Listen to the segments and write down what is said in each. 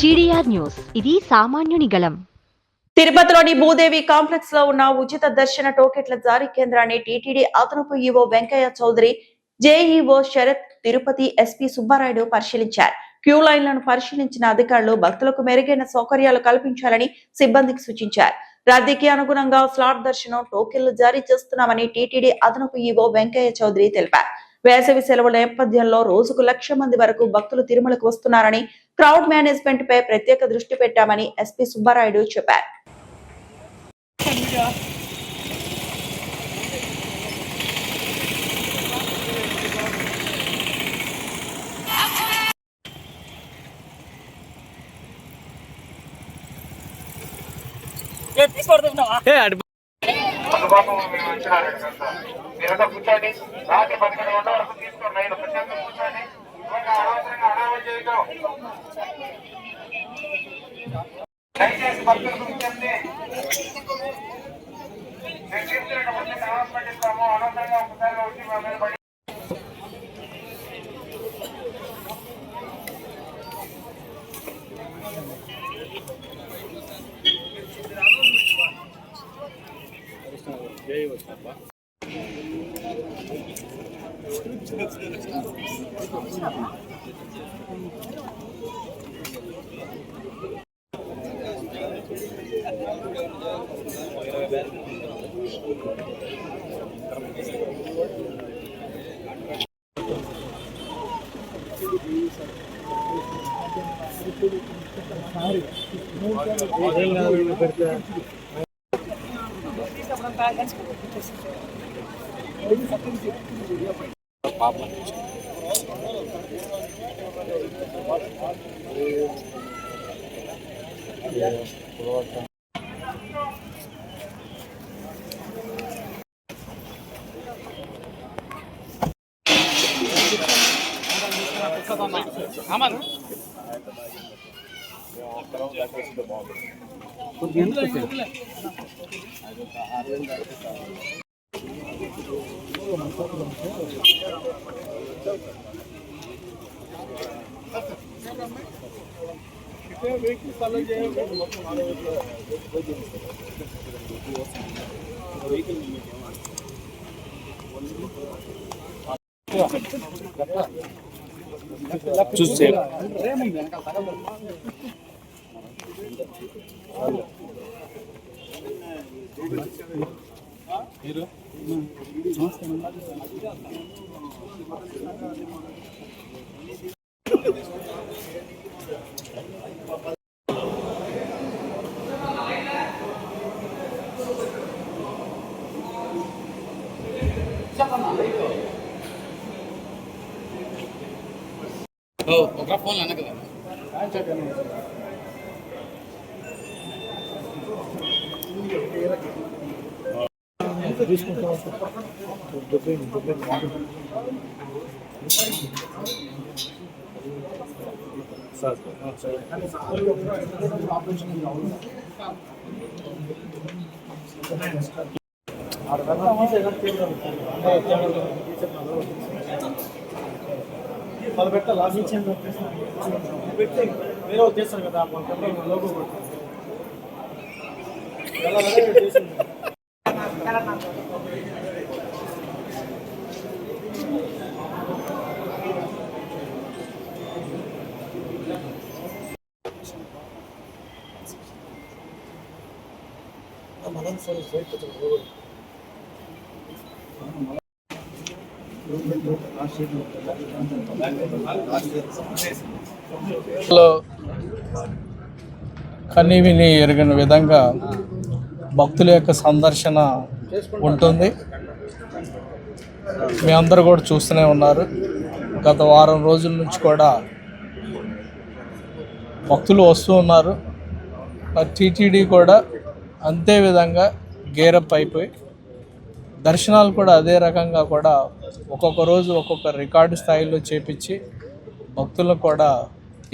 GDR news, ఇది సామాన్యుని గళం. తిరుపతిలోని భూదేవి కాంప్లెక్స్ లో ఉన్న ఉచిత దర్శన టోకెట్ల జారీ కేంద్రాన్ని టీటీడీ అదనపు EO Venkaiah Chowdary, JEO Sarath, Tirupati SP Subbarayudu పరిశీలించారు. క్యూ లైన్లను పరిశీలించిన అధికారులు భక్తులకు మెరుగైన సౌకర్యాలు కల్పించాలని సిబ్బందికి సూచించారు. రద్దీకి అనుగుణంగా స్లాట్ దర్శనం టోకెన్లు జారీ చేస్తున్నామని టీటీడీ అదనపు ఈవో వెంకయ్య చౌదరి తెలిపారు. వేసవి సెలవుల నేపథ్యంలో రోజుకు 1,00,000 మంది వరకు భక్తులు తిరుమలకు వస్తున్నారని, క్రౌడ్ మేనేజ్మెంట్ పై ప్రత్యేక దృష్టి పెట్టామని ఎస్పీ సుబ్బారాయుడు చెప్పారు. కూర్చోండి. రాత్రి 11 గంటల వరకు తీసుకోండి. కూర్చోండి. దయచేసి భక్తుల గురించి అనౌన్స్మెంట్ ఇస్తాము. అనవసరంగా ఒకసారి వచ్చి మా మీద పడి చూసే ఒక ఫోన్ అన్న కదా వాళ్ళు పెట్టాలి వేరే వాళ్ళు చేస్తారు కదా లోగో కనీవిని ఎరగని విధంగా భక్తుల యొక్క సందర్శన ఉంటుంది. మీ అందరూ కూడా చూస్తూనే ఉన్నారు. గత వారం రోజుల నుంచి కూడా భక్తులు వస్తూ ఉన్నారు. టీటీడీ కూడా అంతే విధంగా గేరప్ అయిపోయి దర్శనాలు కూడా అదే రకంగా కూడా ఒక్కొక్క రోజు ఒక్కొక్క రికార్డు స్థాయిలో చేపించి భక్తులకు కూడా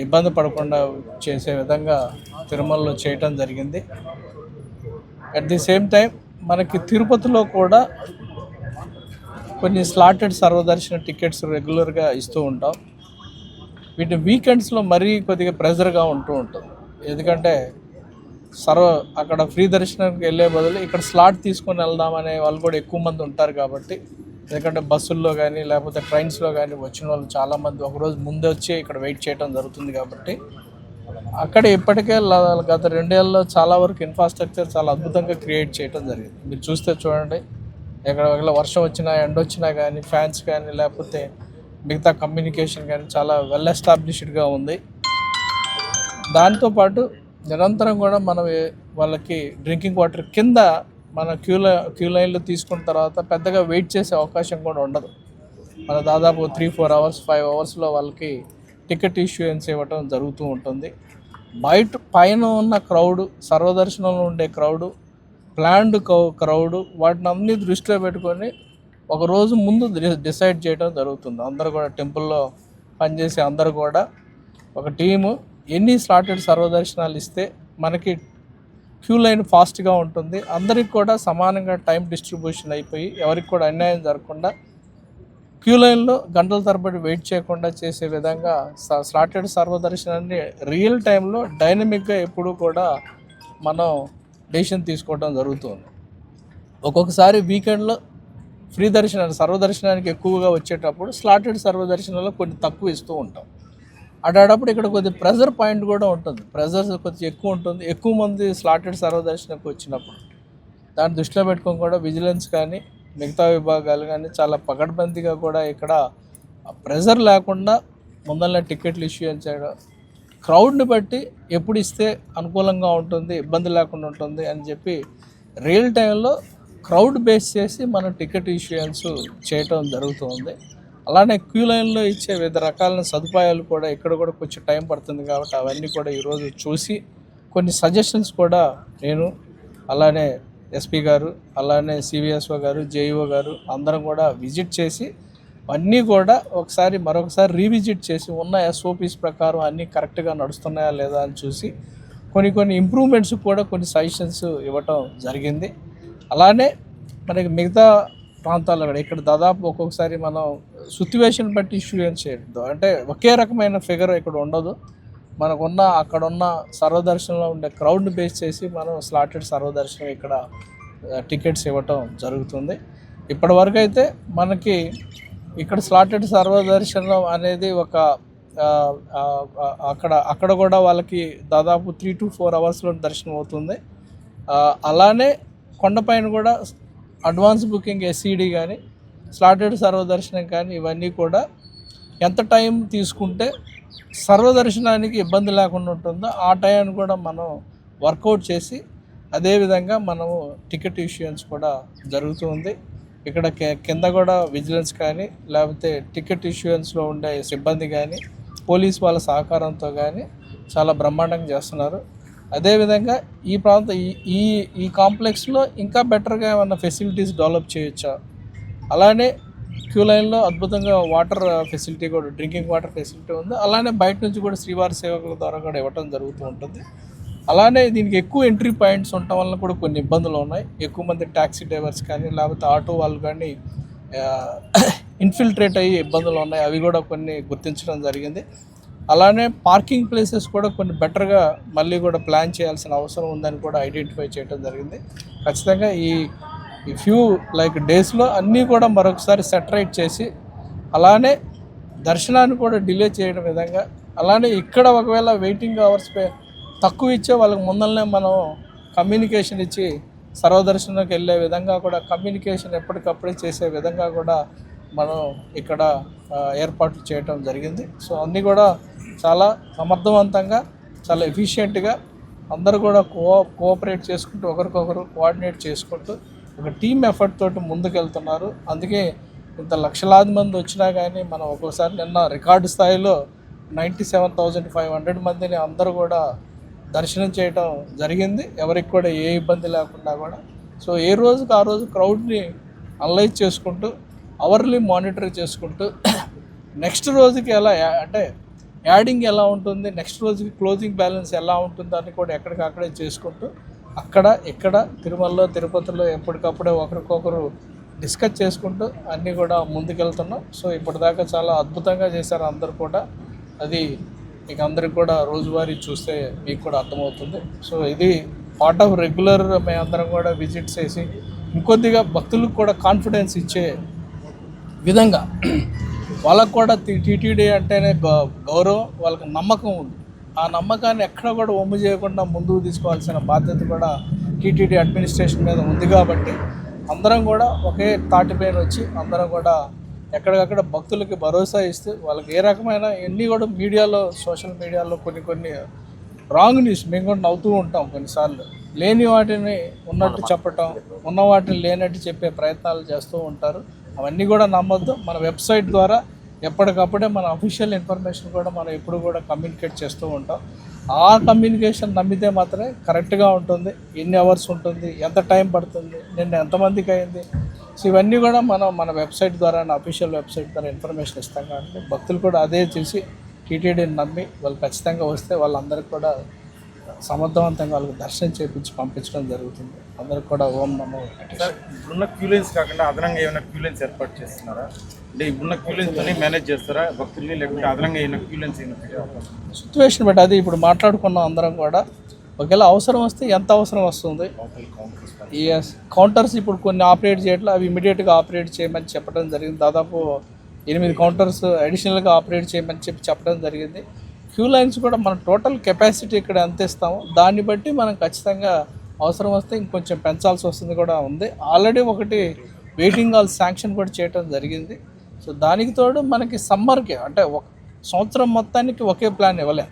ఇబ్బంది పడకుండా చేసే విధంగా తిరుమలలో చేయటం జరిగింది. అట్ ది సేమ్ టైం మనకి తిరుపతిలో కూడా కొన్ని స్లాటెడ్ సర్వదర్శన టికెట్స్ రెగ్యులర్గా ఇస్తూ ఉంటాం. వీటి వీకెండ్స్లో మరీ కొద్దిగా ప్రెజర్గా ఉంటూ ఉంటుంది. ఎందుకంటే అక్కడ ఫ్రీ దర్శనానికి వెళ్ళే బదులు ఇక్కడ స్లాట్ తీసుకొని వెళ్దామనే వాళ్ళు కూడా ఎక్కువ మంది ఉంటారు కాబట్టి, ఎందుకంటే బస్సుల్లో కానీ లేకపోతే ట్రైన్స్లో కానీ వచ్చిన వాళ్ళు చాలామంది ఒకరోజు ముందే వచ్చి ఇక్కడ వెయిట్ చేయడం జరుగుతుంది. కాబట్టి అక్కడ ఇప్పటికే గత 2 ఏళ్ళలో చాలా వరకు ఇన్ఫ్రాస్ట్రక్చర్ చాలా అద్భుతంగా క్రియేట్ చేయడం జరిగింది. మీరు చూస్తే చూడండి, ఎక్కడ వర్షం వచ్చినా ఎండ వచ్చినా కానీ ఫ్యాన్స్ కానీ లేకపోతే మిగతా కమ్యూనికేషన్ కానీ చాలా వెల్ ఎస్టాబ్లిష్డ్గా ఉంది. దాంతోపాటు నిరంతరం కూడా మనం వాళ్ళకి డ్రింకింగ్ వాటర్ కింద మన క్యూ లైన్లో తీసుకున్న తర్వాత పెద్దగా వెయిట్ చేసే అవకాశం కూడా ఉండదు. మన దాదాపు 3-4 అవర్స్ 5 అవర్స్లో వాళ్ళకి టికెట్ ఇష్యూయన్స్ ఇవ్వటం జరుగుతూ ఉంటుంది. పైన ఉన్న క్రౌడ్, సర్వదర్శనంలో ఉండే క్రౌడు, ప్లాన్డ్ క్రౌడు, వాటిని అన్ని దృష్టిలో పెట్టుకొని ఒకరోజు ముందు డిసైడ్ చేయడం జరుగుతుంది. అందరూ కూడా టెంపుల్లో పనిచేసే అందరూ కూడా ఒక టీము ఎన్ని స్లాటెడ్ సర్వదర్శనాలు ఇస్తే మనకి క్యూ లైన్ ఫాస్ట్గా ఉంటుంది, అందరికి కూడా సమానంగా టైం డిస్ట్రిబ్యూషన్ అయిపోయి ఎవరికి కూడా అన్యాయం జరగకుండా క్యూ లైన్లో గంటల తరబడి వెయిట్ చేయకుండా చేసే విధంగా స్లాటెడ్ సర్వదర్శనాన్ని రియల్ టైంలో డైనమిక్గా ఎప్పుడూ కూడా మనం డెసిషన్ తీసుకోవడం జరుగుతుంది. ఒక్కొక్కసారి వీకెండ్లో ఫ్రీ దర్శనానికి సర్వదర్శనానికి ఎక్కువగా వచ్చేటప్పుడు స్లాటెడ్ సర్వదర్శనంలో కొన్ని తక్కువ ఇస్తూ ఉంటాం. అటాడప్పుడు ఇక్కడ కొద్ది ప్రెజర్ పాయింట్ కూడా ఉంటుంది, ప్రెజర్ కొద్దిగా ఎక్కువ ఉంటుంది. ఎక్కువ మంది స్లాటెడ్ సర్వదర్శనకు వచ్చినప్పుడు దాన్ని దృష్టిలో పెట్టుకొని కూడా విజిలెన్స్ కానీ మిగతా విభాగాలు కానీ చాలా పకడ్బందీగా కూడా ఇక్కడ ప్రెజర్ లేకుండా ముందర టికెట్లు ఇష్యూ చేయడం, క్రౌడ్ని బట్టి ఎప్పుడు ఇస్తే అనుకూలంగా ఉంటుంది, ఇబ్బంది లేకుండా ఉంటుంది అని చెప్పి రియల్ టైంలో క్రౌడ్ బేస్ చేసి మనం టికెట్ ఇష్యూయన్స్ చేయటం జరుగుతుంది. అలానే క్యూ లైన్లో ఇచ్చే వివిధ రకాలైన సదుపాయాలు కూడా ఇక్కడ కూడా కొంచెం టైం పడుతుంది. కాబట్టి అవన్నీ కూడా ఈరోజు చూసి కొన్ని సజెషన్స్ కూడా నేను, అలానే ఎస్పీ గారు, అలానే సివిఎస్ఓ గారు, జేఈఓ గారు అందరం కూడా విజిట్ చేసి అన్నీ కూడా మరొకసారి రీవిజిట్ చేసి ఉన్న ఎస్ఓపీస్ ప్రకారం అన్నీ కరెక్ట్గా నడుస్తున్నాయా లేదా అని చూసి కొన్ని ఇంప్రూవ్మెంట్స్ కూడా కొన్ని సజెషన్స్ ఇవ్వటం జరిగింది. అలానే మనకి మిగతా ప్రాంతాల్లో కూడా ఇక్కడ దాదాపు ఒక్కొక్కసారి మనం సిట్యువేషన్ బట్టి ఇష్యూ ఏం చేయదు, అంటే ఒకే రకమైన ఫిగర్ ఇక్కడ ఉండదు. మనకున్న అక్కడున్న సర్వదర్శనంలో ఉండే క్రౌడ్ని బేస్ చేసి మనం స్లాటెడ్ సర్వదర్శనం ఇక్కడ టికెట్స్ ఇవ్వటం జరుగుతుంది. ఇప్పటివరకు అయితే మనకి ఇక్కడ స్లాటెడ్ సర్వదర్శనం అనేది ఒక అక్కడ కూడా వాళ్ళకి దాదాపు 3 to 4 అవర్స్లో దర్శనం అవుతుంది. అలానే కొండపైన కూడా అడ్వాన్స్ బుకింగ్ ఎస్సీడీ కానీ స్లాటెడ్ సర్వదర్శనం కానీ ఇవన్నీ కూడా ఎంత టైం తీసుకుంటే సర్వదర్శనానికి ఇబ్బంది లేకుండా ఉంటుందో ఆ టైంని కూడా మనం వర్కౌట్ చేసి అదేవిధంగా మనము టికెట్ ఇష్యూయన్స్ కూడా జరుగుతుంది. ఇక్కడ కింద కూడా విజిలెన్స్ కానీ లేకపోతే టికెట్ ఇష్యూయన్స్లో ఉండే సిబ్బంది కానీ పోలీస్ వాళ్ళ సహకారంతో కానీ చాలా బ్రహ్మాండంగా చేస్తున్నారు. అదేవిధంగా ఈ ఈ కాంప్లెక్స్లో ఇంకా బెటర్గా ఏమన్నా ఫెసిలిటీస్ డెవలప్ చేయొచ్చా, అలానే క్యూ లైన్లో అద్భుతంగా వాటర్ ఫెసిలిటీ కూడా, డ్రింకింగ్ వాటర్ ఫెసిలిటీ ఉంది. అలానే బయట నుంచి కూడా శ్రీవారి సేవకుల ద్వారా కూడా ఇవ్వటం జరుగుతూ ఉంటుంది. అలానే దీనికి ఎక్కువ ఎంట్రీ పాయింట్స్ ఉండటం వల్ల కూడా కొన్ని ఇబ్బందులు ఉన్నాయి. ఎక్కువ మంది ట్యాక్సీ డ్రైవర్స్ కానీ లేకపోతే ఆటో వాళ్ళు కానీ ఇన్ఫిల్ట్రేట్ అయ్యి ఇబ్బందులు ఉన్నాయి, అవి కూడా కొన్ని గుర్తించడం జరిగింది. అలానే పార్కింగ్ ప్లేసెస్ కూడా కొన్ని బెటర్గా మళ్ళీ కూడా ప్లాన్ చేయాల్సిన అవసరం ఉందని కూడా ఐడెంటిఫై చేయడం జరిగింది. ఖచ్చితంగా ఈ ఫ్యూ డేస్లో అన్నీ కూడా మరొకసారి సెటరైట్ చేసి, అలానే దర్శనాన్ని కూడా డిలే చేయడం విధంగా, అలానే ఇక్కడ ఒకవేళ వెయిటింగ్ అవర్స్ తక్కువ ఇచ్చే వాళ్ళకి ముందరనే మనం కమ్యూనికేషన్ ఇచ్చి సర్వదర్శనంకి వెళ్ళే విధంగా కూడా కమ్యూనికేషన్ ఎప్పటికప్పుడే చేసే విధంగా కూడా మనం ఇక్కడ ఏర్పాట్లు చేయటం జరిగింది. సో అన్నీ కూడా చాలా సమర్థవంతంగా, చాలా ఎఫిషియెంట్గా అందరూ కూడా కోఆపరేట్ చేసుకుంటూ ఒకరికొకరు కోఆర్డినేట్ చేసుకుంటూ ఒక టీమ్ ఎఫర్ట్ తోటి ముందుకెళ్తున్నారు. అందుకే ఇంత లక్షలాది మంది వచ్చినా కానీ మనం ఒక్కోసారి నిన్న రికార్డు స్థాయిలో 97,500 మందిని అందరూ కూడా దర్శనం చేయటం జరిగింది, ఎవరికి కూడా ఏ ఇబ్బంది లేకుండా కూడా. సో ఏ రోజుకి ఆ రోజు క్రౌడ్ని అనలైజ్ చేసుకుంటూ అవర్లీ మానిటర్ చేసుకుంటూ నెక్స్ట్ రోజుకి ఎలా అంటే యాడింగ్ ఎలా ఉంటుంది, నెక్స్ట్ రోజుకి క్లోజింగ్ బ్యాలెన్స్ ఎలా ఉంటుందో అని కూడా ఎక్కడికక్కడే చేసుకుంటూ ఇక్కడ తిరుమలలో తిరుపతిలో ఎప్పటికప్పుడే ఒకరికొకరు డిస్కస్ చేసుకుంటూ అన్నీ కూడా ముందుకెళ్తున్నాం. సో ఇప్పటిదాకా చాలా అద్భుతంగా చేశారు అందరూ కూడా. అది మీకు అందరికి కూడా రోజువారీ చూస్తే మీకు కూడా అర్థమవుతుంది. సో ఇది పార్ట్ ఆఫ్ రెగ్యులర్ మేమందరం కూడా విజిట్ చేసి ఇంకొద్దిగా భక్తులకు కూడా కాన్ఫిడెన్స్ ఇచ్చే విధంగా వాళ్ళకు కూడా టీటీడీ అంటేనే గౌరవం, వాళ్ళకి నమ్మకం ఉంది. ఆ నమ్మకాన్ని ఎక్కడ కూడా వమ్ము చేయకుండా ముందుకు తీసుకోవాల్సిన బాధ్యత కూడా టీటీడీ అడ్మినిస్ట్రేషన్ మీద ఉంది. కాబట్టి అందరం కూడా ఒకే తాటిపైన వచ్చి అందరం కూడా ఎక్కడికక్కడ భక్తులకి భరోసా ఇస్తూ వాళ్ళకి ఏ రకమైన ఎన్ని కూడా మీడియాలో సోషల్ మీడియాలో కొన్ని రాంగ్ న్యూస్ మేము కూడా నవ్వుతూ ఉంటాం. కొన్నిసార్లు లేని వాటిని ఉన్నట్టు చెప్పటం, ఉన్న వాటిని లేనట్టు చెప్పే ప్రయత్నాలు చేస్తూ ఉంటారు. అవన్నీ కూడా నమ్మొద్దు. మన వెబ్సైట్ ద్వారా ఎప్పటికప్పుడే మన అఫీషియల్ ఇన్ఫర్మేషన్ కూడా మనం ఎప్పుడు కూడా కమ్యూనికేట్ చేస్తూ ఉంటాం. ఆ కమ్యూనికేషన్ నమ్మితే మాత్రమే కరెక్ట్గా ఉంటుంది. ఎన్ని అవర్స్ ఉంటుంది, ఎంత టైం పడుతుంది, నిన్న ఎంతమందికి అయింది, సో ఇవన్నీ కూడా మనం మన వెబ్సైట్ ద్వారా, అఫీషియల్ వెబ్సైట్ ద్వారా ఇన్ఫర్మేషన్ ఇస్తాం. కాబట్టి భక్తులు కూడా అదే చూసి టీటీడీని నమ్మి వాళ్ళు ఖచ్చితంగా వస్తే వాళ్ళందరికీ కూడా సమర్థవంతంగా వాళ్ళకి దర్శనం చేయించి పంపించడం జరుగుతుంది. అందరికి కూడా ఓం నమో వెంకటేశ్వర. ఇప్పుడున్న క్యూలెన్స్ కాకుండా అదనంగా ఏమైనా క్యూలెన్స్ ఏర్పాటు చేస్తున్నారా? అంటే ఇప్పుడున్న క్యూలెన్స్తోనే మేనేజ్ చేస్తారా భక్తుల్ని, లేకుంటే అదనంగా ఏమైనా క్యూలెన్స్ సిచ్యువేషన్ బట్టి అది ఇప్పుడు మాట్లాడుకున్నాం అందరం కూడా. ఒకవేళ అవసరం వస్తే ఎంత అవసరం వస్తుంది, కౌంటర్స్ ఇప్పుడు కొన్ని ఆపరేట్ చేయట్లా, అవి ఇమీడియట్గా ఆపరేట్ చేయమని చెప్పడం జరిగింది. దాదాపు 8 కౌంటర్స్ అడిషనల్గా ఆపరేట్ చేయమని చెప్పడం జరిగింది. క్యూ లైన్స్ కూడా మన టోటల్ కెపాసిటీ ఇక్కడ ఎంత ఇస్తామో దాన్ని బట్టి మనం ఖచ్చితంగా అవసరం వస్తే ఇంకొంచెం పెంచాల్సి వస్తుంది కూడా ఉంది. ఆల్రెడీ ఒకటి వెయిటింగ్ హాల్ శాంక్షన్ కూడా చేయడం జరిగింది. సో దానికి తోడు మనకి సమ్మర్కి అంటే ఒక సంవత్సరం మొత్తానికి ఒకే ప్లాన్ ఇవ్వలేం.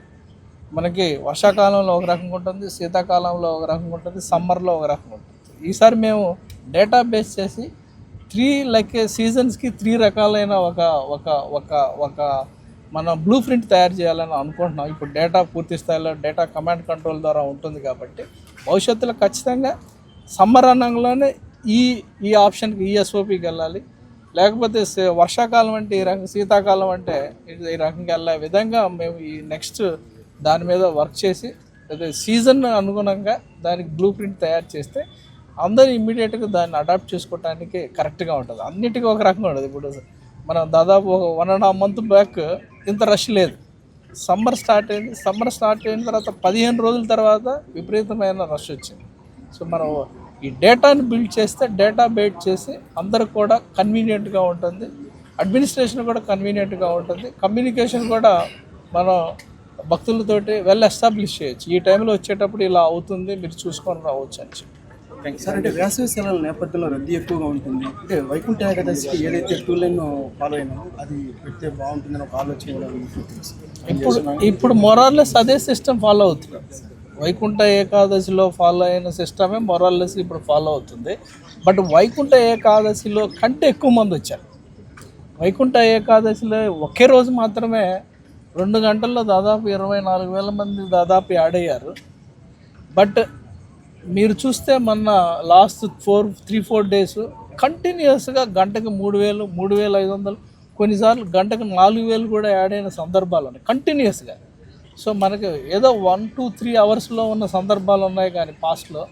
మనకి వర్షాకాలంలో ఒక రకంగా ఉంటుంది, శీతాకాలంలో ఒక రకంగా ఉంటుంది, సమ్మర్లో ఒక రకంగా ఉంటుంది. ఈసారి మేము డేటా బేస్ చేసి 3 సీజన్స్కి 3 రకాలైన ఒక మన బ్లూ ప్రింట్ తయారు చేయాలని అనుకుంటున్నాం. ఇప్పుడు డేటా పూర్తి స్థాయిలో డేటా కమాండ్ కంట్రోల్ ద్వారా ఉంటుంది. కాబట్టి భవిష్యత్తులో ఖచ్చితంగా సమ్మర్ అన్నంలోనే ఈ ఆప్షన్కి ఎస్ఓపికి వెళ్ళాలి. లేకపోతే వర్షాకాలం అంటే ఈ రకం, శీతాకాలం అంటే ఈ రకంగా వెళ్ళే విధంగా మేము ఈ నెక్స్ట్ దాని మీద వర్క్ చేసి అదే సీజన్ అనుగుణంగా దానికి బ్లూ ప్రింట్ తయారు చేస్తే అందరూ ఇమ్మీడియట్గా దాన్ని అడాప్ట్ చేసుకోవడానికి కరెక్ట్గా ఉంటుంది. అన్నిటికీ ఒక రకంగా ఉంటుంది. ఇప్పుడు మనం దాదాపు ఒక 1.5 month బ్యాక్ ఇంత రష్ లేదు. సమ్మర్ స్టార్ట్ అయిన తర్వాత 15 రోజుల తర్వాత విపరీతమైన రష్ వచ్చింది. సో మనం ఈ డేటాని బిల్డ్ చేస్తే డేటా బేట్ చేసి అందరికి కూడా కన్వీనియంట్గా ఉంటుంది, అడ్మినిస్ట్రేషన్ కూడా కన్వీనియంట్గా ఉంటుంది, కమ్యూనికేషన్ కూడా మనం భక్తులతోటి వెల్ ఎస్టాబ్లిష్ చేయొచ్చు. ఈ టైంలో వచ్చేటప్పుడు ఇలా అవుతుంది, మీరు చూసుకొని రావచ్చు అని చెప్పి. సార్, అంటే వేసవి సెలవుల నేపథ్యంలో రద్దీ ఎక్కువగా ఉంటుంది. అంటే వైకుంఠ ఏకాదశికి ఏదైతే టూ లైన్ ఫాలో అయినామో అది పెడితే బాగుంటుందని ఒక ఆలోచన ఇప్పుడు మొరార్లెస్ అదే సిస్టమ్ ఫాలో అవుతుంది. వైకుంఠ ఏకాదశిలో ఫాలో అయిన సిస్టమే మొరార్లెస్ ఇప్పుడు ఫాలో అవుతుంది. బట్ వైకుంఠ ఏకాదశిలో కంటే ఎక్కువ మంది వచ్చారు. వైకుంఠ ఏకాదశిలో ఒకే రోజు మాత్రమే 2 గంటల్లో దాదాపు 24,000 మంది దాదాపు యాడ్ అయ్యారు. బట్ మీరు చూస్తే మొన్న లాస్ట్ 3-4 days కంటిన్యూస్గా గంటకు 3,000, 3,500, కొన్నిసార్లు గంటకు 4,000 కూడా యాడ్ అయిన సందర్భాలు ఉన్నాయి కంటిన్యూస్గా. సో మనకి ఏదో 1-2-3 అవర్స్లో ఉన్న సందర్భాలు ఉన్నాయి కానీ పాస్ట్లో.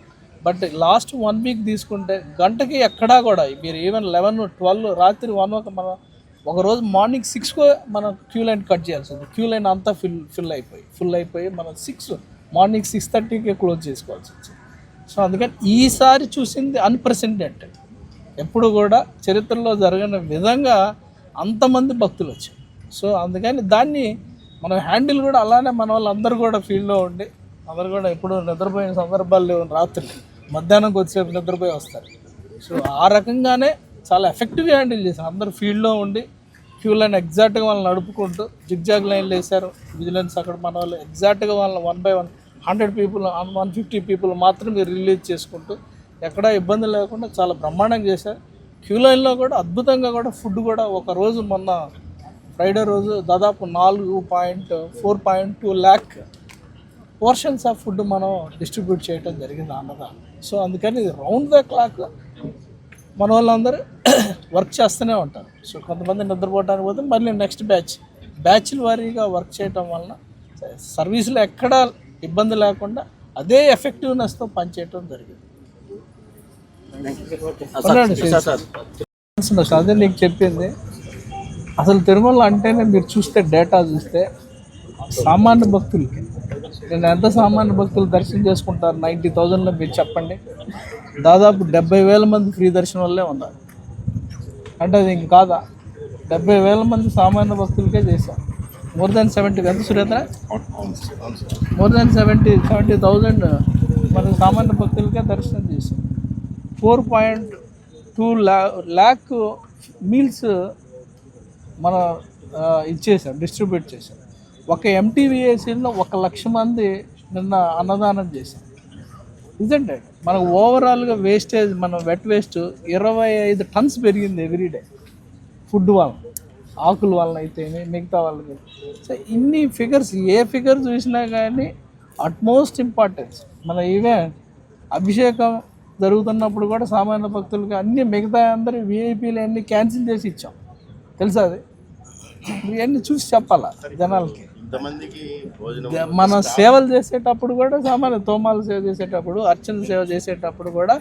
బట్ లాస్ట్ 1 week తీసుకుంటే గంటకి ఎక్కడా కూడా మీరు ఈవెన్ 11-12 రాత్రి 1 మన ఒకరోజు మార్నింగ్ 6 మనం క్యూ లైన్ కట్ చేయాల్సి ఉంది. క్యూ లైన్ అంతా ఫుల్ అయిపోయి మనం మార్నింగ్ 6:30కి క్లోజ్ చేసుకోవాల్సి వచ్చింది. సో అందుకని ఈసారి చూసింది అన్ప్రెసిడెంటెడ్. ఎప్పుడు కూడా చరిత్రలో జరగని విధంగా అంతమంది భక్తులు వచ్చారు. సో అందుకని దాన్ని మనం హ్యాండిల్ కూడా అలానే మన వాళ్ళందరూ కూడా ఫీల్డ్లో ఉండి అందరూ కూడా ఎప్పుడు నిద్రపోయిన సందర్భాలు లేవు. రాత్రి మధ్యాహ్నం కొద్దిసేపు నిద్రపోయి వస్తారు. సో ఆ రకంగానే చాలా ఎఫెక్టివ్గా హ్యాండిల్ చేశారు. అందరూ ఫీల్డ్లో ఉండి క్యూ లైన్ ఎగ్జాక్ట్గా వాళ్ళని నడుపుకుంటూ జిగ్జాగ్ లైన్లు వేశారు. విజిలెన్స్ అక్కడ మన వాళ్ళు ఎగ్జాక్ట్గా వాళ్ళని 1 by 1 100 people 150 people మాత్రమే రిలీజ్ చేసుకుంటూ ఎక్కడా ఇబ్బంది లేకుండా చాలా బ్రహ్మాండంగా చేశారు. క్యూ లైన్లో కూడా అద్భుతంగా కూడా ఫుడ్ కూడా ఒక రోజు మొన్న ఫ్రైడే రోజు దాదాపు 4.2 lakh పోర్షన్స్ ఆఫ్ ఫుడ్ మనం డిస్ట్రిబ్యూట్ చేయడం జరిగింది అన్నదానం. సో అందుకని రౌండ్ ద క్లాక్ మన వాళ్ళందరూ వర్క్ చేస్తూనే ఉంటారు. సో కొంతమంది నిద్రపోవడానికి పోతే మళ్ళీ నెక్స్ట్ బ్యాచ్ల వారీగా వర్క్ చేయటం వలన సర్వీసులు ఎక్కడా ఇబ్బంది లేకుండా అదే ఎఫెక్టివ్నెస్తో పనిచేయటం జరిగింది. అదే నీకు చెప్పింది. అసలు తిరుమల అంటేనే మీరు చూస్తే డేటా చూస్తే సామాన్య భక్తులకి నేను ఎంత సామాన్య భక్తులు దర్శనం చేసుకుంటారు 90,000లో మీరు చెప్పండి. దాదాపు 70,000 మంది ఫ్రీ దర్శనం వల్లే ఉన్నారు. అంటే అది ఇంక కాదా? 70,000 మంది సామాన్య భక్తులకే చేశారు. మోర్ దాన్ 70 ఎంత సురేంద్ర? మోర్ దాన్ 70,000 మన సామాన్య భక్తులకే దర్శనం చేశారు. 4.2 lakh మీల్స్ మనం ఇచ్చేసాం, డిస్ట్రిబ్యూట్ చేశాం. ఒక ఎంటీవీఏసీలో 1,00,000 మంది నిన్న అన్నదానం చేశాం. ఇదంటే మనకు ఓవరాల్గా వేస్టేజ్, మన వెట్ వేస్ట్ 25 టన్స్ పెరిగింది ఎవ్రీడే ఫుడ్ వలన, ఆకుల వలన అయితే మిగతా వాళ్ళకి. సో ఇన్ని ఫిగర్స్, ఏ ఫిగర్ చూసినా కానీ అట్మోస్ట్ ఇంపార్టెన్స్. మన ఈవెన్ అభిషేకం జరుగుతున్నప్పుడు కూడా సామాన్య భక్తులకి అన్ని మిగతా అందరూ విఐపీలు అన్నీ క్యాన్సిల్ చేసి ఇచ్చాం, తెలుసా? అది ఇవన్నీ చూసి చెప్పాలా జనాలకి. మన సేవలు చేసేటప్పుడు కూడా సామాన్య తోమాలు సేవ చేసేటప్పుడు, అర్చన సేవ చేసేటప్పుడు కూడా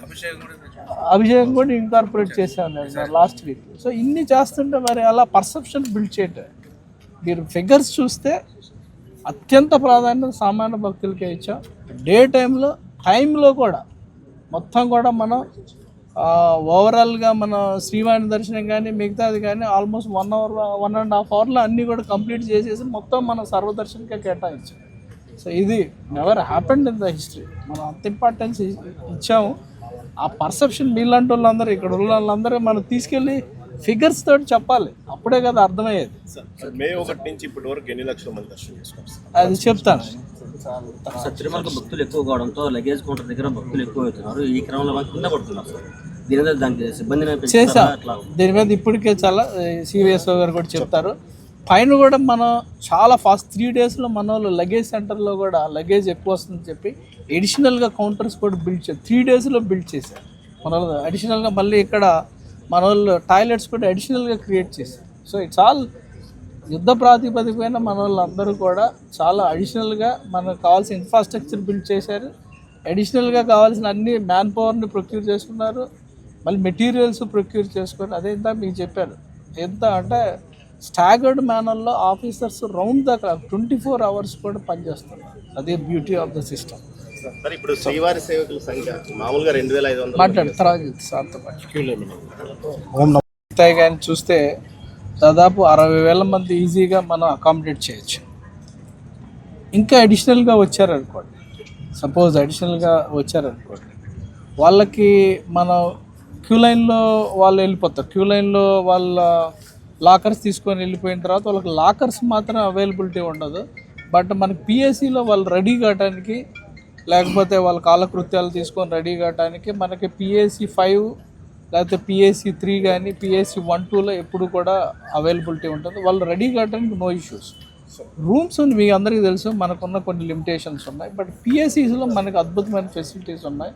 అభిషేకం కూడా ఇన్కార్పొరేట్ చేశాను లాస్ట్ వీక్. సో ఇన్ని చేస్తుంటే మరి అలా పర్సెప్షన్ బిల్డ్ చేయటం. మీరు ఫిగర్స్ చూస్తే అత్యంత ప్రాధాన్యత సామాన్య భక్తులకే ఇచ్చాం. డే టైంలో కూడా మొత్తం కూడా మనం ఓవరాల్గా మన శ్రీవాణి దర్శనం కానీ మిగతాది కానీ ఆల్మోస్ట్ 1 hour 1.5 hourలో అన్నీ కూడా కంప్లీట్ చేసేసి మొత్తం మనం సర్వదర్శనకే కేటాయించాం. సో ఇది never happened in the history. మనం అంత ఇంపార్టెన్స్ ఇచ్చాము. ఆ పర్సెప్షన్ మీలాంటి వాళ్ళందరూ, ఇక్కడ ఉన్న వాళ్ళందరూ మనం తీసుకెళ్ళి ఫిగర్స్ తోటి చెప్పాలి, అప్పుడే కదా అర్థమయ్యేది. మే 1 నుంచి ఇప్పటి వరకు ఎన్ని లక్షల మంది దర్శనం చేసుకుంటారు? అది చెప్తాను. తిరుమలకు భక్తులు ఎక్కువ కావడంతో లగేజ్ కౌంటర్ దగ్గర భక్తులు ఎక్కువ అవుతున్నారు. ఈ క్రమంలో కింద పడుతున్నారు సార్. దీని మీద దానికి సిబ్బందిని చేసాం. దీని మీద ఇప్పటికే చాలా సివిఎస్ఓ గారు కూడా చెప్తారు. పైన కూడా మనం చాలా ఫాస్ట్ 3 daysలో మన వాళ్ళు లగేజ్ సెంటర్లో కూడా లగేజ్ ఎక్కువ వస్తుందని చెప్పి ఎడిషనల్గా కౌంటర్స్ కూడా బిల్డ్ చేశారు. 3 daysలో బిల్డ్ చేశారు మన వాళ్ళు. అడిషనల్గా మళ్ళీ ఇక్కడ మన వాళ్ళు టాయిలెట్స్ కూడా అడిషనల్గా క్రియేట్ చేశారు. సో ఇట్స్ ఆల్ యుద్ధ ప్రాతిపదికమైన మన వాళ్ళందరూ కూడా చాలా అడిషనల్గా మనకు కావాల్సిన ఇన్ఫ్రాస్ట్రక్చర్ బిల్డ్ చేశారు. అడిషనల్గా కావాల్సిన అన్ని మ్యాన్ పవర్ని ప్రొక్యూర్ చేసుకున్నారు. మళ్ళీ మెటీరియల్స్ ప్రొక్యూర్ చేసుకొని, అదే ఇంత మీకు చెప్పారు, ఎంత అంటే స్టాగర్డ్ మేనర్లో ఆఫీసర్స్ రౌండ్ దాకా 24 hours కూడా పనిచేస్తున్నారు. అదే beauty of the system. Sir ఇప్పుడు శ్రీవారి సేవకుల సంఖ్య మామూలుగా 2,500 మాట్లాడు తర్వాత సార్తో పాటు కానీ చూస్తే దాదాపు 60,000 మంది ఈజీగా మనం అకామిడేట్ చేయొచ్చు. ఇంకా అడిషనల్గా వచ్చారనుకోండి, సపోజ్ అడిషనల్గా వచ్చారనుకోండి, వాళ్ళకి మన క్యూ లైన్లో వాళ్ళు వెళ్ళిపోతారు. క్యూ లైన్లో వాళ్ళ లాకర్స్ తీసుకొని వెళ్ళిపోయిన తర్వాత వాళ్ళకి లాకర్స్ మాత్రం అవైలబిలిటీ ఉండదు. బట్ మనకి పిఎస్సిలో వాళ్ళు రెడీ కావడానికి, లేకపోతే వాళ్ళ కాలకృత్యాలు తీసుకొని రెడీ కావడానికి మనకి పిఎస్సి 5 లేకపోతే పిఎస్సి 3 కానీ పిఎస్సి 1, 2లో ఎప్పుడు కూడా అవైలబిలిటీ ఉంటుంది. వాళ్ళు రెడీ కావడానికి నో ఇష్యూస్. రూమ్స్ మీ అందరికీ తెలుసు మనకున్న కొన్ని లిమిటేషన్స్ ఉన్నాయి. బట్ పిఎస్సిస్లో మనకి అద్భుతమైన ఫెసిలిటీస్ ఉన్నాయి.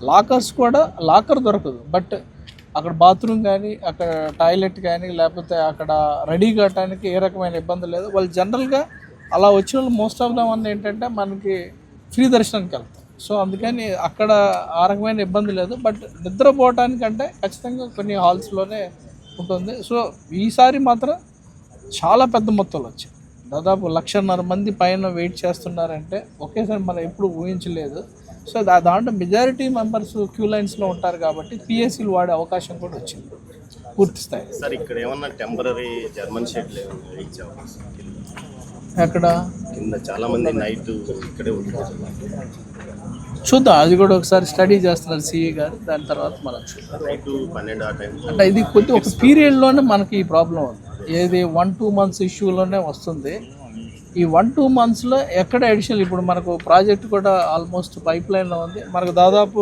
లాకర్స్ కూడా లాకర్ దొరకదు, బట్ అక్కడ బాత్రూమ్ కానీ, అక్కడ టాయిలెట్ కానీ, లేకపోతే అక్కడ రెడీ కావడానికి ఏ రకమైన ఇబ్బంది లేదు. వాళ్ళు జనరల్గా అలా వచ్చిన వాళ్ళు మోస్ట్ ఆఫ్ దమ్ అన్న ఏంటంటే మనకి ఫ్రీ దర్శనానికి వెళ్తాం. సో అందుకని అక్కడ ఆ రకమైన ఇబ్బంది లేదు. బట్ నిద్రపోవటానికంటే ఖచ్చితంగా కొన్ని హాల్స్లోనే ఉంటుంది. సో ఈసారి మాత్రం చాలా పెద్ద మొత్తంలో వచ్చాయి. దాదాపు 1,50,000 మంది పైన వెయిట్ చేస్తున్నారంటే ఒకేసారి మనం ఎప్పుడు ఊహించలేదు. సో దాంట్లో మెజారిటీ మెంబర్స్ క్యూ లైన్స్లో ఉంటారు కాబట్టి పిఎస్సీలు వాడే అవకాశం కూడా వచ్చింది పూర్తి స్థాయి. సార్ ఇక్కడ ఏమన్నా టెంపరరీ జర్మన్ షెడ్లు ఇచ్చాము అక్కడ కింద చాలా మంది నైట్ ఇక్కడే ఉంటారు. చూద్దాం, అది కూడా ఒకసారి స్టడీ చేస్తున్నారు సిఈ గారు. దాని తర్వాత మనం చూద్దాం. నైట్ 12 ఆ టైం అంటే ఇది కొద్ది ఒక పీరియడ్లోనే మనకి ఈ ప్రాబ్లం ఉంది. ఏది 1-2 months ఇష్యూలోనే వస్తుంది. ఈ 1-2 monthsలో ఎక్కడ అడిషనల్, ఇప్పుడు మనకు ప్రాజెక్ట్ కూడా ఆల్మోస్ట్ పైప్ లైన్లో ఉంది. మనకు దాదాపు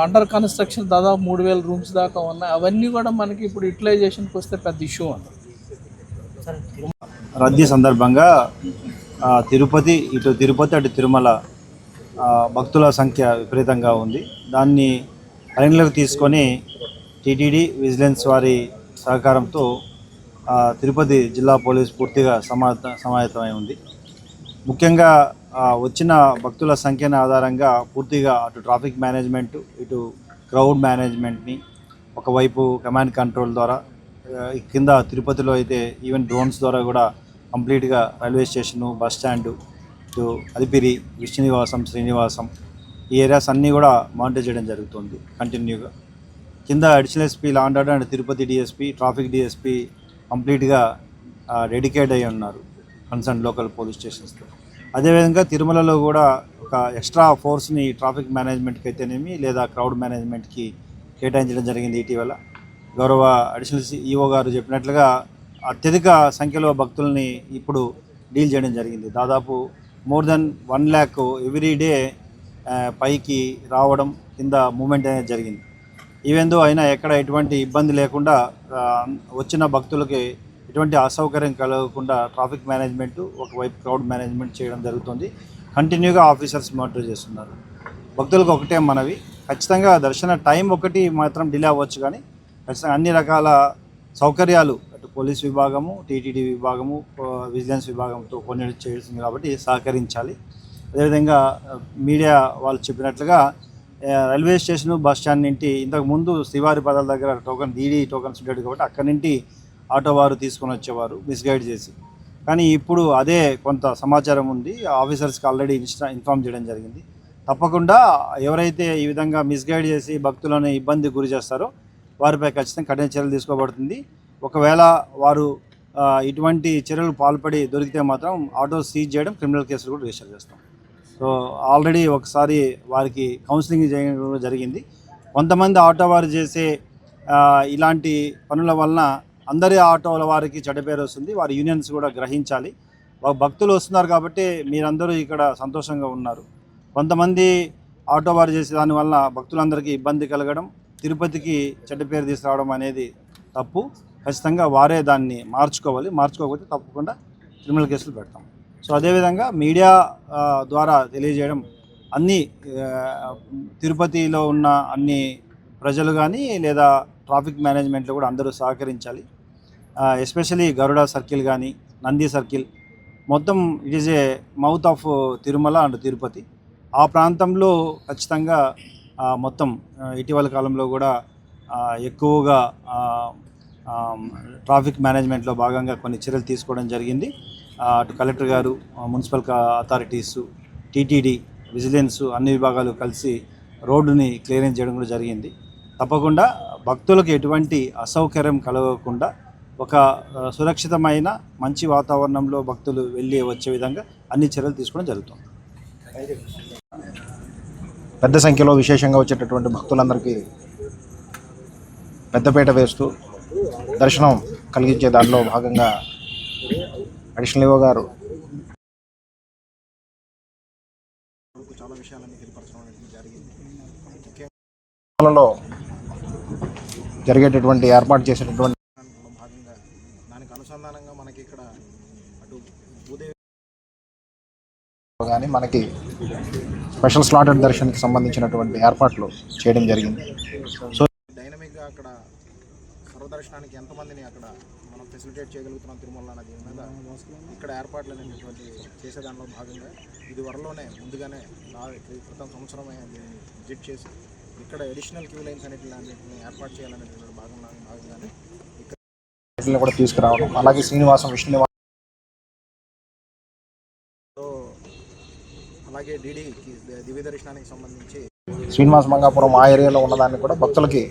అండర్ కన్స్ట్రక్షన్ దాదాపు 3,000 rooms దాకా ఉన్నాయి. అవన్నీ కూడా మనకి ఇప్పుడు యూటిలైజేషన్కి వస్తే పెద్ద ఇష్యూ ఉంది. రద్దీ సందర్భంగా తిరుపతి అటు తిరుమల భక్తుల సంఖ్య విపరీతంగా ఉంది. దాన్ని పరిగణలోకి తీసుకొని టీటీడీ విజిలెన్స్ వారి సహకారంతో తిరుపతి జిల్లా పోలీస్ పూర్తిగా సమాయత్తమై ఉంది. ముఖ్యంగా వచ్చిన భక్తుల సంఖ్యను ఆధారంగా పూర్తిగా అటు ట్రాఫిక్ మేనేజ్మెంట్, ఇటు క్రౌడ్ మేనేజ్మెంట్ని ఒకవైపు కమాండ్ కంట్రోల్ ద్వారా, కింద తిరుపతిలో అయితే ఈవెన్ డ్రోన్స్ ద్వారా కూడా కంప్లీట్గా రైల్వే స్టేషను, బస్ స్టాండు, ఇటు అలిపిరి, విష్ణునివాసం, శ్రీనివాసం ఈ ఏరియాస్ అన్నీ కూడా మానిటర్ చేయడం జరుగుతుంది కంటిన్యూగా. కింద additional SP law and order and Tirupati DSP, traffic DSP కంప్లీట్గా డెడికేట్ అయి ఉన్నారు కన్సర్న్ లోకల్ పోలీస్ స్టేషన్స్తో. అదేవిధంగా తిరుమలలో కూడా ఒక ఎక్స్ట్రా ఫోర్స్ని ట్రాఫిక్ మేనేజ్మెంట్కి అయితేనేమి లేదా క్రౌడ్ మేనేజ్మెంట్కి కేటాయించడం జరిగింది ఇటీవల. గౌరవ అడిషనల్ ఈఓ గారు చెప్పినట్లుగా అత్యధిక సంఖ్యలో భక్తుల్ని ఇప్పుడు డీల్ చేయడం జరిగింది. దాదాపు more than 1 lakh every day పైకి రావడం, కింద మూమెంట్ అనేది జరిగింది. ఈవెందో అయినా ఎక్కడ ఎటువంటి ఇబ్బంది లేకుండా వచ్చిన భక్తులకి ఎటువంటి అసౌకర్యం కలగకుండా ట్రాఫిక్ మేనేజ్మెంట్, ఒకవైపు క్రౌడ్ మేనేజ్మెంట్ చేయడం జరుగుతుంది. కంటిన్యూగా ఆఫీసర్స్ మానిటర్ చేస్తున్నారు. భక్తులకు ఒకటే మనవి, ఖచ్చితంగా దర్శన టైం ఒకటి మాత్రం డిలే అవ్వచ్చు, కానీ ఖచ్చితంగా అన్ని రకాల సౌకర్యాలు అటు పోలీస్ విభాగము, టీటీడీ విభాగము, విజిలెన్స్ విభాగంతో కోఆర్డినేట్ చేస్తుంది కాబట్టి సహకరించాలి. అదేవిధంగా మీడియా వాళ్ళు చెప్పినట్లుగా రైల్వే స్టేషన్, బస్ స్టాండ్ నుండి ఇంతకుముందు శ్రీవారి పదాల దగ్గర డీడీ టోకన్స్ ఉండేది కాబట్టి అక్కడి నుండి ఆటో వారు తీసుకొని వచ్చేవారు మిస్గైడ్ చేసి. కానీ ఇప్పుడు అదే కొంత సమాచారం ఉంది, ఆఫీసర్స్కి ఆల్రెడీ ఇన్ఫామ్ చేయడం జరిగింది. తప్పకుండా ఎవరైతే ఈ విధంగా మిస్గైడ్ చేసి భక్తులను ఇబ్బంది గురి చేస్తారో వారిపై ఖచ్చితంగా కఠిన చర్యలు తీసుకోబడుతుంది. ఒకవేళ వారు ఇటువంటి చర్యలు పాల్పడి దొరికితే మాత్రం ఆటో సీజ్ చేయడం, క్రిమినల్ కేసులు కూడా రిజిస్టర్ చేస్తాం. సో ఆల్రెడీ ఒకసారి వారికి కౌన్సిలింగ్ చేయడం జరిగింది. కొంతమంది ఆటో వారు చేసే ఇలాంటి పనుల వలన అందరి ఆటోల వారికి చెడ్డ పేరు వస్తుంది. వారి యూనియన్స్ కూడా గ్రహించాలి. భక్తులు వస్తున్నారు కాబట్టి మీరందరూ ఇక్కడ సంతోషంగా ఉన్నారు. కొంతమంది ఆటో వారు చేసే దానివల్ల భక్తులందరికీ ఇబ్బంది కలగడం, తిరుపతికి చెడ్డ పేరు తీసుకురావడం అనేది తప్పు. ఖచ్చితంగా వారే దాన్ని మార్చుకోవాలి. మార్చుకోకపోతే తప్పకుండా క్రిమినల్ కేసులు పెడతాం. సో అదేవిధంగా మీడియా ద్వారా తెలియజేయడం, అన్ని తిరుపతిలో ఉన్న అన్ని ప్రజలు కానీ లేదా ట్రాఫిక్ మేనేజ్మెంట్లో కూడా అందరూ సహకరించాలి. ఎస్పెషలీ గరుడ సర్కిల్ కానీ, నంది సర్కిల్, మొత్తం it is a mouth of Tirumala and Tirupati. ఆ ప్రాంతంలో ఖచ్చితంగా మొత్తం ఇటీవల కాలంలో కూడా ఎక్కువగా ట్రాఫిక్ మేనేజ్మెంట్లో భాగంగా కొన్ని చర్యలు తీసుకోవడం జరిగింది. అటు కలెక్టర్ గారు, మున్సిపల్ అథారిటీసు, టీటీడీ, విజిలెన్స్ అన్ని విభాగాలు కలిసి రోడ్డుని క్లియరెన్స్ చేయడం కూడా జరిగింది. తప్పకుండా భక్తులకు ఎటువంటి అసౌకర్యం కలగకుండా ఒక సురక్షితమైన మంచి వాతావరణంలో భక్తులు వెళ్ళి వచ్చే విధంగా అన్ని చర్యలు తీసుకోవడం జరుగుతుంది. పెద్ద సంఖ్యలో విశేషంగా వచ్చేటటువంటి భక్తులందరికీ పెద్దపీట వేస్తూ దర్శనం కలిగించే దానిలో భాగంగా అడిషనల్ ఈఓ గారు చాలా విషయాలన్నీ తెలియపరచడం జరిగింది. ముఖ్యంగా జరిగేటటువంటి ఏర్పాటు చేసేటటువంటి భాగంగా దానికి అనుసంధానంగా మనకి ఇక్కడ అటు భూదేవి కానీ మనకి స్పెషల్ స్లాటెడ్ దర్శన్కి సంబంధించినటువంటి ఏర్పాట్లు చేయడం జరిగింది. సో డైనమిక్గా అక్కడ సర్వదర్శనానికి ఎంతమందిని అక్కడ మనం ఫెసిలిటేట్ చేయగలుగుతున్నాం తిరుమల అనే దీని మీద ఇక్కడ ఏర్పాట్లు అనేటువంటి చేసే దానిలో భాగంగా ఇది వరలోనే ముందుగానే క్రితం సంవత్సరమే దీన్ని విజిట్ చేసి ఇక్కడ అడిషనల్ క్యూ లైన్స్ అన్నింటిని ఏర్పాటు చేయాలనేటువంటి భాగంగానే ఇక్కడ కూడా తీసుకురావడం, అలాగే శ్రీనివాసం, విష్ణునివాసం, అలాగే డీడీకి దివ్య దర్శనానికి సంబంధించి శ్రీనివాస మంగాపురం ఆ ఏరియాలో ఉన్నదాన్ని కూడా భక్తులకి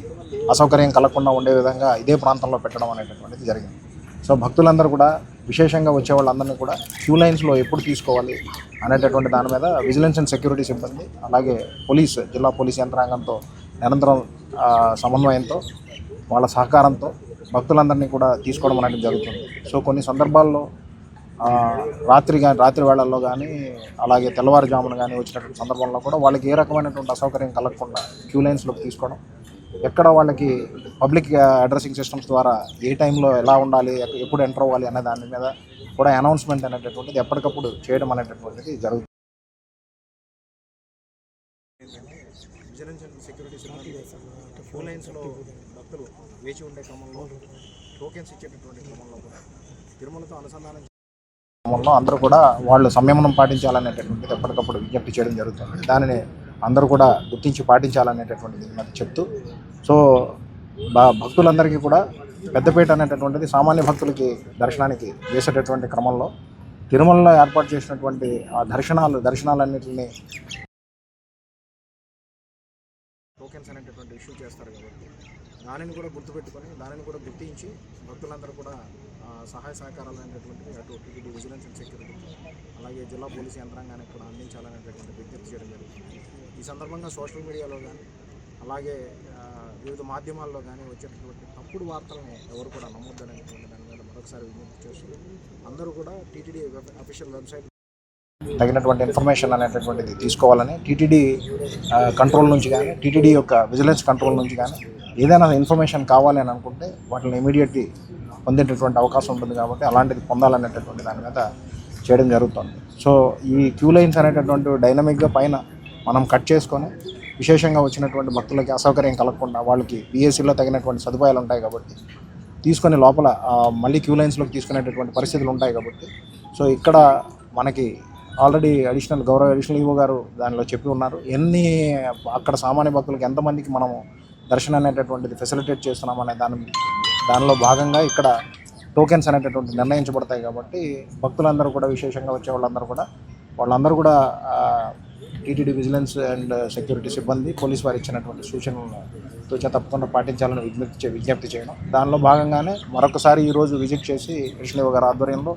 అసౌకర్యం కలగకుండా ఉండే విధంగా ఇదే ప్రాంతంలో పెట్టడం అనేటటువంటిది జరిగింది. సో భక్తులందరూ కూడా విశేషంగా వచ్చే వాళ్ళందరినీ కూడా క్యూ లైన్స్లో ఎప్పుడు తీసుకోవాలి అనేటటువంటి దాని మీద విజిలెన్స్ అండ్ సెక్యూరిటీ సిబ్బంది, అలాగే పోలీస్, జిల్లా పోలీస్ యంత్రాంగంతో నిరంతరం సమన్వయంతో వాళ్ళ సహకారంతో భక్తులందరినీ కూడా తీసుకోవడం అనేది జరుగుతుంది. సో కొన్ని సందర్భాల్లో రాత్రి వేళల్లో కానీ అలాగే తెల్లవారుజామున కానీ వచ్చినటువంటి సందర్భంలో కూడా వాళ్ళకి ఏ రకమైనటువంటి అసౌకర్యం కలగకుండా క్యూ లైన్స్లోకి తీసుకోవడం, ఎక్కడ వాళ్ళకి పబ్లిక్ అడ్రసింగ్ సిస్టమ్స్ ద్వారా ఏ టైంలో ఎలా ఉండాలి, ఎప్పుడు ఎంటర్ అవ్వాలి అనే దాని మీద కూడా అనౌన్స్మెంట్ అనేటటువంటిది ఎప్పటికప్పుడు చేయడం అనేటటువంటిది జరుగుతుంది. విజిలెన్స్ అండ్ సెక్యూరిటీ సిబ్బంది క్యూ లైన్స్లో భక్తులు వేచి ఉండే క్రమంలో టోకెన్స్ ఇచ్చేటటువంటి క్రమంలో కూడా తిరుమలతో అనుసంధానం క్రమంలో అందరూ కూడా వాళ్ళు సంయమనం పాటించాలనేటటువంటిది ఎప్పటికప్పుడు విజ్ఞప్తి చేయడం జరుగుతుంది. దానిని అందరూ కూడా గుర్తించి పాటించాలనేటటువంటిది మరి చెప్తూ, సో భక్తులందరికీ కూడా పెద్దపేట అనేటటువంటిది సామాన్య భక్తులకి దర్శనానికి చేసేటటువంటి క్రమంలో తిరుమలలో ఏర్పాటు చేసినటువంటి ఆ దర్శనాలన్నింటినీ టోకెన్స్ అనేటటువంటి ఇష్యూ చేస్తారు కాబట్టి దానిని కూడా గుర్తుపెట్టుకొని దానిని కూడా గుర్తించి భక్తులందరూ కూడా సహాయ సహకారాలు అనేటటువంటివి అటు టీటీడీ విజిలెన్స్ అండ్ సెక్యూరిటీ అలాగే జిల్లా పోలీసు యంత్రాంగానికి కూడా అందించాలనేటటువంటి విజ్ఞప్తి చేయడం జరుగుతుంది. ఈ సందర్భంగా సోషల్ మీడియాలో కానీ అలాగే వివిధ మాధ్యమాల్లో కానీ వచ్చేటటువంటి తప్పుడు వార్తలను ఎవరు కూడా నమ్మొద్దనేటువంటి దాని మీద మరొకసారి విజ్ఞప్తి చేస్తూ అందరూ కూడా టీటీడీ అఫీషియల్ వెబ్సైట్ తగినటువంటి ఇన్ఫర్మేషన్ అనేటటువంటిది తీసుకోవాలని టీటీడీ కంట్రోల్ నుంచి కానీ టీటీడీ యొక్క విజిలెన్స్ కంట్రోల్ నుంచి కానీ ఏదైనా ఇన్ఫర్మేషన్ కావాలి అని అనుకుంటే వాటిని ఇమీడియట్లీ పొందేటటువంటి అవకాశం ఉంటుంది కాబట్టి అలాంటిది పొందాలనేటటువంటి దాని మీద చేయడం జరుగుతుంది. సో ఈ క్యూ లైన్స్ అనేటటువంటి డైనమిక్గా పైన మనం కట్ చేసుకొని విశేషంగా వచ్చినటువంటి భక్తులకి అసౌకర్యం కలగకుండా వాళ్ళకి పిఎస్సీలో తగినటువంటి సదుపాయాలు ఉంటాయి కాబట్టి తీసుకొని లోపల మళ్ళీ క్యూ లైన్స్లోకి తీసుకునేటటువంటి పరిస్థితులు ఉంటాయి కాబట్టి సో ఇక్కడ మనకి ఆల్రెడీ గౌరవ అడిషనల్ ఈవో గారు దానిలో చెప్పి ఉన్నారు. అక్కడ సామాన్య భక్తులకి ఎంతమందికి మనము దర్శనం అనేటటువంటిది ఫెసిలిటేట్ చేస్తున్నామనే దానిలో భాగంగా ఇక్కడ టోకెన్స్ అనేటటువంటి నిర్ణయించబడతాయి కాబట్టి భక్తులందరూ కూడా విశేషంగా వచ్చే వాళ్ళందరూ కూడా టీటీడీ విజిలెన్స్ అండ్ సెక్యూరిటీ సిబ్బంది పోలీస్ వారు ఇచ్చినటువంటి సూచనలను తూచా తప్పకుండా పాటించాలని విజ్ఞప్తి చేయడం. దానిలో భాగంగానే మరొకసారి ఈరోజు విజిట్ చేసి అడిషనల్ ఈవో గారి ఆధ్వర్యంలో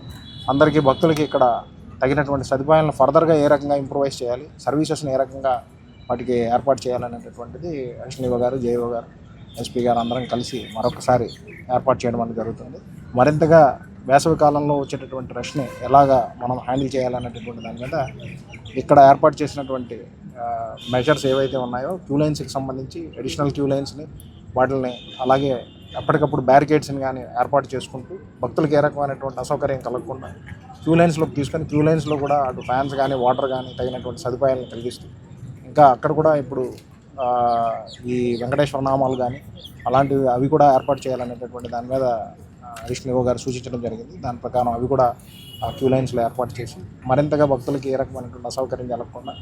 అందరికీ భక్తులకి ఇక్కడ తగినటువంటి సదుపాయాలను ఫర్దర్గా ఏ రకంగా ఇంప్రూవైజ్ చేయాలి, సర్వీసెస్ని ఏ రకంగా వాటికి ఏర్పాటు చేయాలనేటటువంటిది అడిషనల్ ఈవో గారు, జేఈఓ గారు, ఎస్పీ గారు అందరం కలిసి మరొకసారి ఏర్పాటు చేయడం అనేది జరుగుతుంది. మరింతగా వేసవి కాలంలో వచ్చేటటువంటి రష్ని ఎలాగా మనం హ్యాండిల్ చేయాలనేటటువంటి దాని మీద ఇక్కడ ఏర్పాటు చేసినటువంటి మెజర్స్ ఏవైతే ఉన్నాయో క్యూ లైన్స్కి సంబంధించి అడిషనల్ క్యూ లైన్స్ని వాటిని అలాగే ఎప్పటికప్పుడు బ్యారికేడ్స్ని కానీ ఏర్పాటు చేసుకుంటూ భక్తులకు ఏ రకమైనటువంటి అసౌకర్యం కలగకుండా క్యూ లైన్స్లోకి తీసుకొని క్యూ లైన్స్లో కూడా అటు ఫ్యాన్స్ కానీ వాటర్ కానీ తగినటువంటి సదుపాయాలను కలిగిస్తూ ఇంకా అక్కడ కూడా ఇప్పుడు ఈ వెంకటేశ్వర నామాలు కానీ అలాంటివి అవి కూడా ఏర్పాటు చేయాలనేటటువంటి దాని మీద అడిషనల్ ఈవో గారు సూచించడం జరిగింది. దాని ప్రకారం అవి కూడా క్యూ లైన్స్లో ఏర్పాటు చేసి మరింతగా భక్తులకి ఏ రకమైనటువంటి అసౌకర్యం కలగకుండా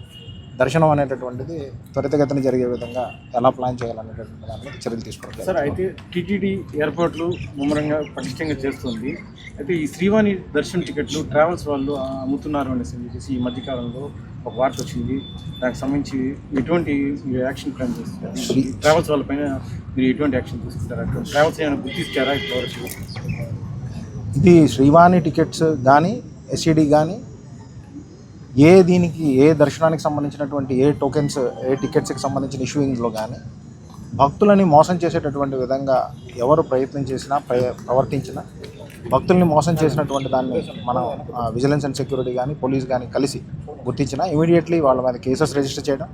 దర్శనం అనేటటువంటిది త్వరితగతిన జరిగే విధంగా ఎలా ప్లాన్ చేయాలనేటటువంటి దాని మీద చర్యలు తీసుకోవాలి. సార్, అయితే టీటీడీ ఎయిర్పోర్ట్లు ముమ్మరంగా పటిష్టంగా చేస్తుంది. అయితే ఈ శ్రీవాణి దర్శన్ టికెట్లు ట్రావెల్స్ వాళ్ళు అమ్ముతున్నారు అనేసి చెప్పేసి ఈ మధ్యకాలంలో ఒక వార్త వచ్చింది. దానికి సంబంధించి ఎటువంటి యాక్షన్ ప్లాన్ చేస్తారు? ట్రావెల్స్ వాళ్ళపైన మీరు ఎటువంటి యాక్షన్ తీసుకుంటారు? ట్రావెల్స్ ఏమైనా గుర్తిస్తారా ఇప్పటివరకు? ఇది శ్రీవాణి టికెట్స్ కానీ ఎస్ఈడి కానీ ఏ దర్శనానికి సంబంధించినటువంటి ఏ టోకెన్స్ ఏ టికెట్స్కి సంబంధించిన ఇష్యూయింగ్లో కానీ భక్తులని మోసం చేసేటటువంటి విధంగా ఎవరు ప్రయత్నం చేసినా ప్రవర్తించినా భక్తుల్ని మోసం చేసినటువంటి దాన్ని మనం విజిలెన్స్ అండ్ సెక్యూరిటీ కానీ పోలీస్ కానీ కలిసి గుర్తించినా ఇమీడియట్లీ వాళ్ళ మీద కేసెస్ రిజిస్టర్ చేయడం,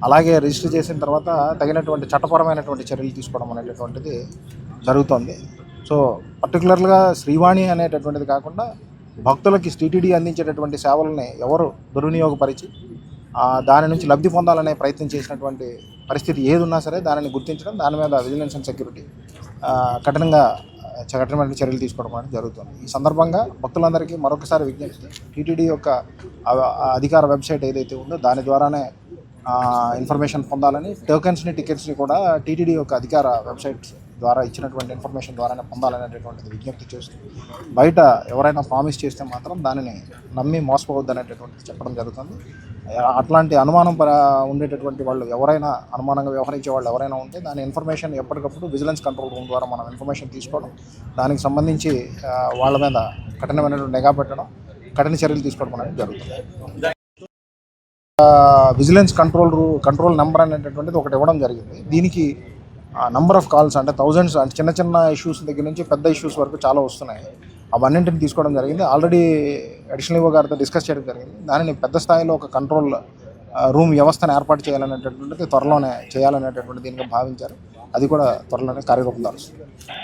అలాగే రిజిస్టర్ చేసిన తర్వాత తగినటువంటి చట్టపరమైనటువంటి చర్యలు తీసుకోవడం అనేటటువంటిది జరుగుతుంది. సో పర్టికులర్గా శ్రీవాణి అనేటటువంటిది కాకుండా భక్తులకి టీటీడీ అందించేటటువంటి సేవలని ఎవరు దుర్వినియోగపరిచి దాని నుంచి లబ్ధి పొందాలనే ప్రయత్నం చేసినటువంటి పరిస్థితి ఏది ఉన్నా సరే దానిని గుర్తించడం, దాని మీద విజిలెన్స్ అండ్ సెక్యూరిటీ కఠినమైన చర్యలు తీసుకోవడం అనేది జరుగుతుంది. ఈ సందర్భంగా భక్తులందరికీ మరొకసారి విజ్ఞప్తి, టీటీడీ యొక్క అధికార వెబ్సైట్ ఏదైతే ఉందో దాని ద్వారానే ఇన్ఫర్మేషన్ పొందాలని, టోకెన్స్ని టికెట్స్ని కూడా టీటీడీ యొక్క అధికార వెబ్సైట్ ద్వారా ఇచ్చినటువంటి ఇన్ఫర్మేషన్ ద్వారానే పొందాలనేటటువంటిది విజ్ఞప్తి చేస్తూ బయట ఎవరైనా ప్రామిస్ చేస్తే మాత్రం దానిని నమ్మి మోసపోవద్దు అనేటటువంటిది చెప్పడం జరుగుతుంది. అట్లాంటి అనుమానం ఉండేటటువంటి వాళ్ళు ఎవరైనా అనుమానంగా వ్యవహరించే వాళ్ళు ఎవరైనా ఉంటే దాని ఇన్ఫర్మేషన్ ఎప్పటికప్పుడు విజిలెన్స్ కంట్రోల్ రూమ్ ద్వారా మనం ఇన్ఫర్మేషన్ తీసుకోవడం, దానికి సంబంధించి వాళ్ళ మీద కఠినమైనటువంటి నిఘా పెట్టడం, కఠిన చర్యలు తీసుకోవడం అనేది జరుగుతుంది. విజిలెన్స్ కంట్రోల్ నెంబర్ అనేటటువంటిది ఒకటి ఇవ్వడం జరిగింది. దీనికి నంబర్ ఆఫ్ కాల్స్ అంటే థౌజండ్స్, అంటే చిన్న చిన్న ఇష్యూస్ దగ్గర నుంచి పెద్ద ఇష్యూస్ వరకు చాలా వస్తున్నాయి. అవన్నింటిని తీసుకోవడం జరిగింది. ఆల్రెడీ అడిషనల్ ఈవో గారితో డిస్కస్ చేయడం జరిగింది. దానిని పెద్ద స్థాయిలో ఒక కంట్రోల్ రూమ్ వ్యవస్థను ఏర్పాటు చేయాలనేటటువంటిది త్వరలోనే చేయాలనేటటువంటి దీనిగా భావించారు. అది కూడా త్వరలోనే కార్యరూపం దాల్చుతుంది.